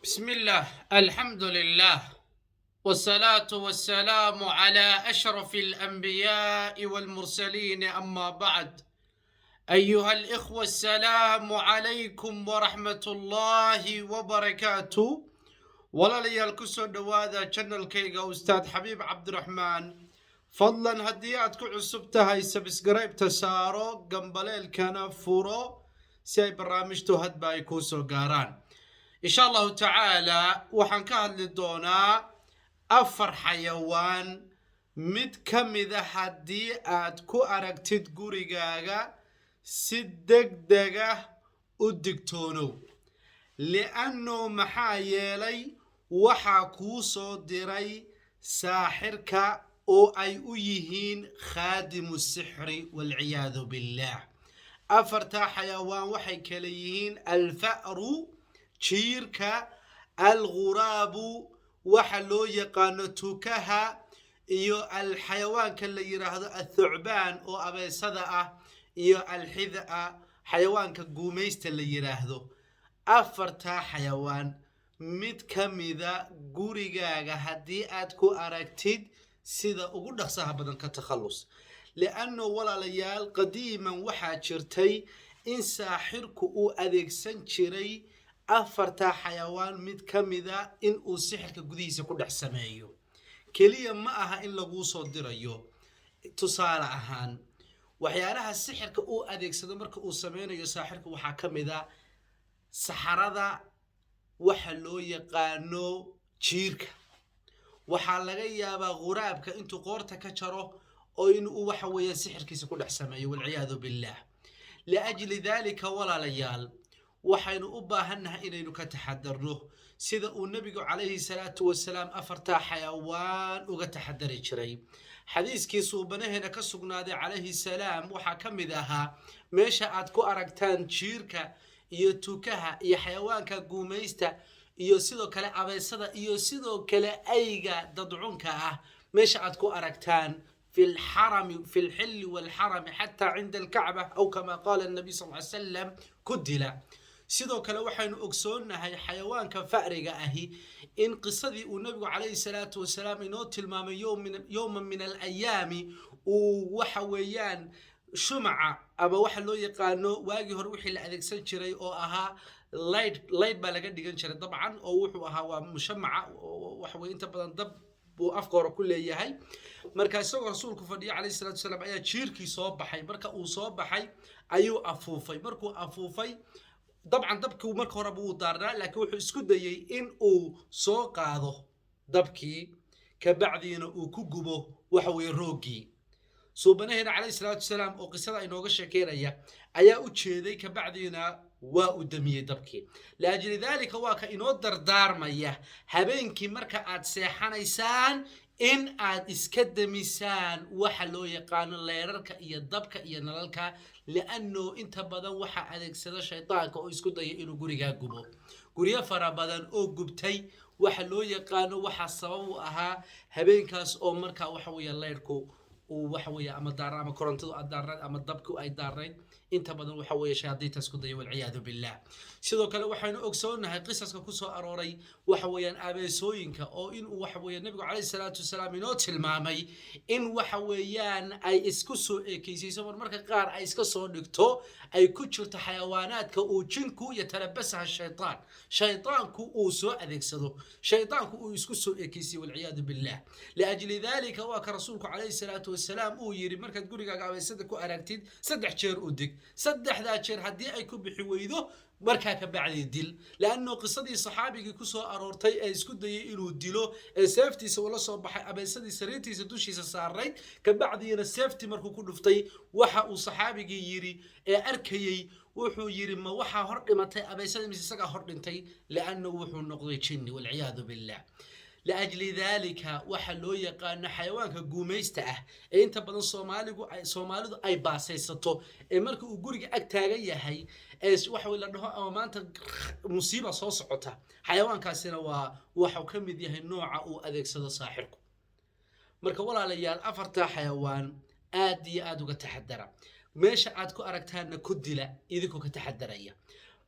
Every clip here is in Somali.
بسم الله الحمد لله والصلاة والسلام على أشرف الأنبياء والمرسلين أما بعد أيها الإخوة السلام عليكم ورحمة الله وبركاته ولا ليال كسو دوادا channel كيغا أستاذ حبيب عبد الرحمن فضلا هدياتكو عصبتها سبسكرايب تسارو قنبليل كان فورو سي برامجتو هد بايكوسو قاران إن شاء الله تعالى waxaan ka hadli doonaa afar xayawaan mid ka mid ah haddii aad ku aragtid gurigaaga si degdeg ah u digtoonow li'anno maxaa yeelay waxaa kuu soo diray saaxirka oo ay u yihiin khaadimu sixri walciyaadu billaah afartaa xayawaan waxay kala yihiin alfa'ru jiirka alguraabu waxa loo yaqaano tukaha iyo alxayawaanka la yiraahdo athucbaan oo abeesada ah iyo alxid'a xayawaanka guumaysta la yiraahdo afartaa xayawaan mid ka mida gurigaaga haddii aad ku aragtid sida ugu dhaqsaha badan ka takhallus li'anno walaalayaal qadiiman waxaa jirtay in saaxirku uu adeegsan jiray afartaa xayawaan mid ka mida in uu sixirka gudihiisa ku dhex sameeyo keliya ma aha in laguu soo dirayo tusaale ahaan waxyaalaha sixirka uu adeegsado marka uu sameynayo saaxirka waxaa ka mid a saxarada waxa loo yaqaano jiirka waxaa laga yaabaa quraabka intuu qoorta ka jaro oo inuu waxa weeye sixirkiisa ku dhex sameeyo walciyaadu billaah liajli daalika walaalayaal waxaynu u baahannahay inaynu ka taxadarno sida uu nabigu calayhi salaatu wasalaam afartaa xayawaan uga taxadari jiray xadiiskii suubanaheena ka sugnaaday calayhi salaam waxaa ka mid ahaa meesha aad ku aragtaan jiirka iyo tukaha iyo xayawaanka guumaysta iyo sidoo kale abeesada iyo sidoo kale ayga dadcunka ah meesha aad ku aragtaan في الحرم في الحل والحرم حتى عند الكعبة أو كما قال النبي صلى الله عليه وسلم كدلا sidoo kale waxaynu ogsoonahay xayawaanka fa'riga ahi in qisadii uu nabigu calayhi salaatu wasalaam inoo tilmaamay yowman min alayaami uu waxa weeyaan shumaca ama waxa loo yaqaano waagii hore wixii la adeegsan jiray oo ahaa layd baa laga dhigan jiray dabcan oo wuxuu ahaa waa mushamaca waxa weye inta badan dab buu afka hore ku leeyahay marka isagoo rasuulku fadhiya calayhi salaatu wasalaam ayaa jiirkii soo baxay marka uu soo baxay ayuu afuufay markuu afuufay dabcan dabkii marka hore buu daarnaa laakiin wuxuu isku dayay in uu soo qaado dabkii ka bacdiina uu ku gubo waxa weeye roogii suubanaheena calayhi salaatu wasalaam oo qisada inooga sheekeynaya ayaa u jeeday ka bacdiina waa u damiyey dabkii laajli daalika waa ka inoo dardaarmaya habeenkii marka aad seexanaysaan in aad iska damisaan waxa loo yaqaano leerarka iyo dabka iyo nalalka li'anno inta badan waxa adeegsada shaydaanka oo isku daya inuu gurigaa gubo guryo fara badan oo gubtay waxa loo yaqaano waxa sabab u ahaa habeenkaas oo markaa waxa weeye leerku uu waxa weeye ama daarna ama korontadu aad daarnayd ama dabku ay daarnayd inta badan waxa weeye shayaadiintaas ku daya walciyaadu billaah sidoo kale waxaynu ogsoonahay qisaska ku soo arooray waxa weeyaan abeesooyinka oo inuu waxa weeye nabigu calayhi salaatu wasalaam inoo tilmaamay in waxa weeyaan ay isku soo eekaysiiso marmarka qaar ay iska soo dhigto ay ku jirto xayawaanaadka uu jinku yatalabasaha shaydaanku uu soo adeegsado shaydaanku uu isku soo eekaysiyo walciyaadu billaah liajli daalika waa ka rasuulku calayhi salaatu wasalaam uu yiri markaad gurigaaga abeesada ku aragtid 3 jeer u dig 3daa jeer haddii ay ku bixi weydo markaa ka bacdi dil laanno qisadii saxaabigii ku soo aroortay ee isku dayay inuu dilo ee seeftiisa ula soo baxay abeesadii sariirtiisa dushiisa saarayd ka bacdiina seefti markuu ku dhuftay waxa uu saxaabigii yiri ee arkayay wuxuu yiri ma waxa hor dhimatay abeesadii mise isaga hor dhintay laanno wuxuu noqday jinni walciyaadu billaah لأجل ذلك وحلو يقان حيوانك قوميستا انت بدن سوماليدو اي باسيستو marka uu guriga ag taagan yahay waxa la dhaho ama maanta musiiba soo socota xayawaankaasina waxa ka mid yahay nooca uu adeegsado saaxirku marka walaalayaal afarta xayawaan aad iyo aad uga taxadara meesha aad ku aragtaana ku dila idinku ka taxadaraya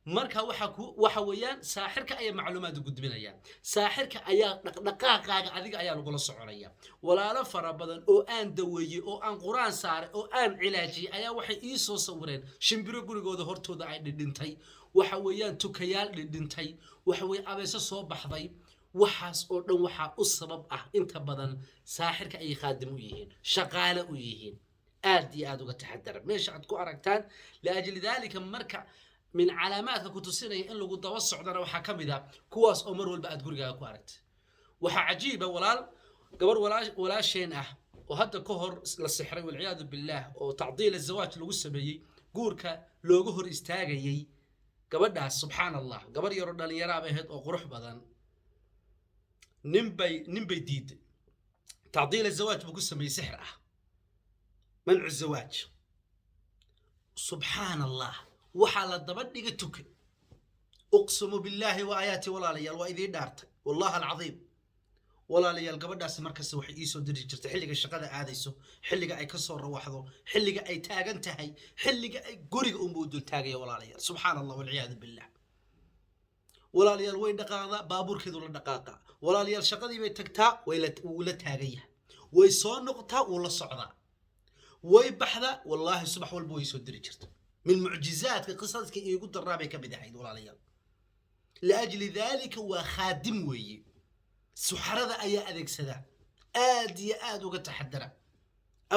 marka waxa weeyaan saaxirka ayaa macluumaad u gudbinaya, saaxirka ayaa dhaqdhaqaaqaaga adiga ayaa lagula soconaya. walaalo fara badan oo aan daweeyey oo aan quraan saaray oo aan cilaajiyey ayaa waxay ii soo sawireen shimbiro gurigooda hortooda ay dhidhintay, waxa weeyaan tukayaal dhidhintay, waxa weeye abeeso soo baxday. waxaas oo dhan waxaa u sabab ah inta badan saaxirka ay khaadim u yihiin, shaqaale u yihiin. aad iyo aad uga taxadara meesha aad ku aragtaan. laajli daalika marka min calaamaadka ku tusinaya in lagu daba socdana waxaa ka mid ah kuwaas oo mar walba aad gurigaaga ku aragtay. waxaa cajiiba gabar walaasheen ah oo hadda ka hor la sixray walciyaadu billaah oo tacdiil azawaaj lagu sameeyey, guurka looga hor istaagayey. gabadhaas subxaan allah, gabar yaroo dhallinyaro bay ahayd oo qurux badan. nin bay diiday, tacdiil azawaaj buu ku sameeyey, sixir ah, mancu zawaaj. subxaan allah, waxaa la daba dhiga tukan. uqsimu billaahi wa aayaati, walaalayaal waa idiin dhaartay wallahi alcadiim. walaalayaal gabadhaasi markasta waxay ii soo diri jirtay xilliga shaqada aadayso, xilliga ay ka soo rawaxdo, xilliga ay taagan tahay, xilliga ay guriga unbuu dul taagaya. walaalayaal subxaan allah walciyaadu billah. walaalayaal way dhaqaaqdaa, baabuurkeedu la dhaqaaqa. walaalayaal shaqadii bay tagtaa, wuu la taagaya. way soo noqotaa, wuu la socdaa. way baxdaa, wallaahi subax walba way soo diri jirta. min mucjizaadka qisaska iigu daraa bay ka mid ahayd walaalayaal. liajli daalika waa khaadim weeye, suxarada ayaa adeegsada. aad iyo aad uga taxadara.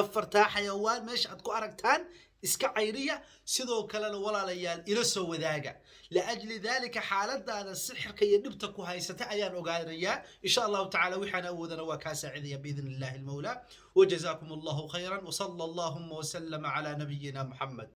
afartaa xayawaan meesha aad ku aragtaan iska cayriya, sidoo kalena walaalayaal ila soo wadaaga. liajli daalika xaaladaada sixirka iyo dhibta ku haysata ayaan ogaanayaa insha allahu tacaala. waxaan awoodana waa kaa saacidaya biidn illahi almawla. wajazaakum allahu khayran, wasala allahuma wasalama calaa nabiyina muxamed.